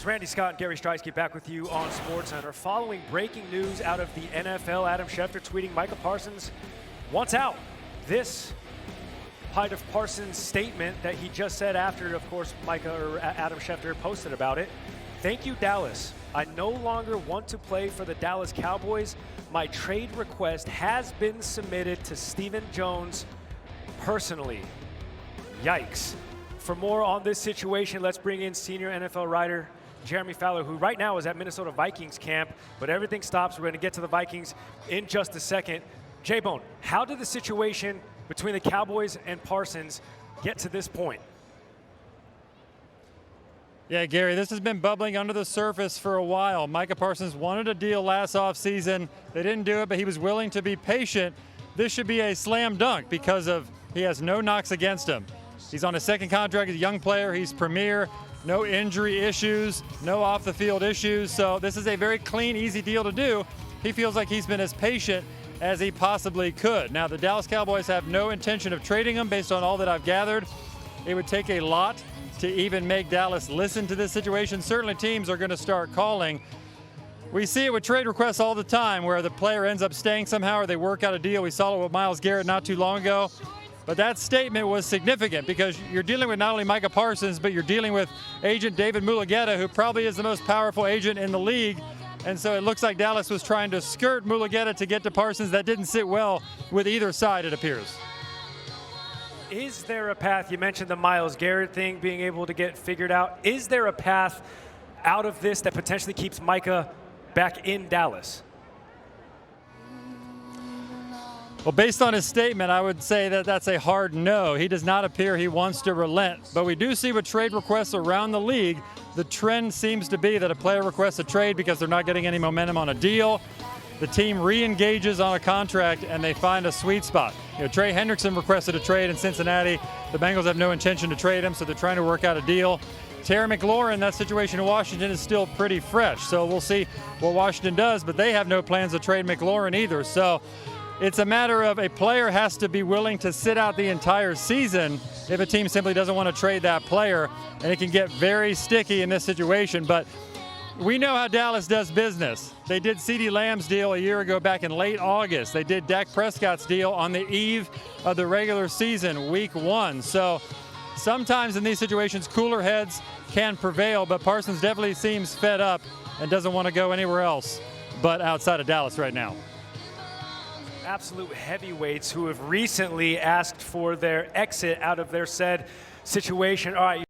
It's Randy Scott and Gary Streisky back with you on SportsCenter. Following breaking news out of the NFL, Adam Schefter tweeting Micah Parsons wants out. This part of Parsons' statement that he just said after, of course, Adam Schefter posted about it. Thank you, Dallas. I no longer want to play for the Dallas Cowboys. My trade request has been submitted to Stephen Jones personally. Yikes. For more on this situation, let's bring in senior NFL writer Jeremy Fowler, who right now is at Minnesota Vikings camp, but everything stops. We're going to get to the Vikings in just a second. J-Bone, how did the situation between the Cowboys and Parsons get to this point? Yeah, Gary, this has been bubbling under the surface for a while. Micah Parsons wanted a deal last offseason. They didn't do it, but he was willing to be patient. This should be a slam dunk because he has no knocks against him. He's on a second contract. He's a young player. He's premier. No injury issues, no off-the-field issues. So this is a very clean, easy deal to do. He feels like he's been as patient as he possibly could. Now, the Dallas Cowboys have no intention of trading him based on all that I've gathered. It would take a lot to even make Dallas listen to this situation. Certainly teams are going to start calling. We see it with trade requests all the time where the player ends up staying somehow or they work out a deal. We saw it with Myles Garrett not too long ago. But that statement was significant because you're dealing with not only Micah Parsons, but you're dealing with agent David Mulugeta, who probably is the most powerful agent in the league. And so it looks like Dallas was trying to skirt Mulugeta to get to Parsons. That didn't sit well with either side, it appears. Is there a path? You mentioned the Myles Garrett thing being able to get figured out. Is there a path out of this that potentially keeps Micah back in Dallas? Well, based on his statement, I would say that that's a hard no. He does not appear he wants to relent. But we do see with trade requests around the league, the trend seems to be that a player requests a trade because they're not getting any momentum on a deal. The team re-engages on a contract and they find a sweet spot. Trey Hendrickson requested a trade in Cincinnati. The Bengals have no intention to trade him, so they're trying to work out a deal. Terry McLaurin, that situation in Washington is still pretty fresh. So we'll see what Washington does, but they have no plans to trade McLaurin either. So it's a matter of a player has to be willing to sit out the entire season if a team simply doesn't want to trade that player, and it can get very sticky in this situation. But we know how Dallas does business. They did CeeDee Lamb's deal a year ago back in late August. They did Dak Prescott's deal on the eve of the regular season, week 1. So sometimes in these situations, cooler heads can prevail, but Parsons definitely seems fed up and doesn't want to go anywhere else but outside of Dallas right now. Absolute heavyweights who have recently asked for their exit out of their said situation. All right.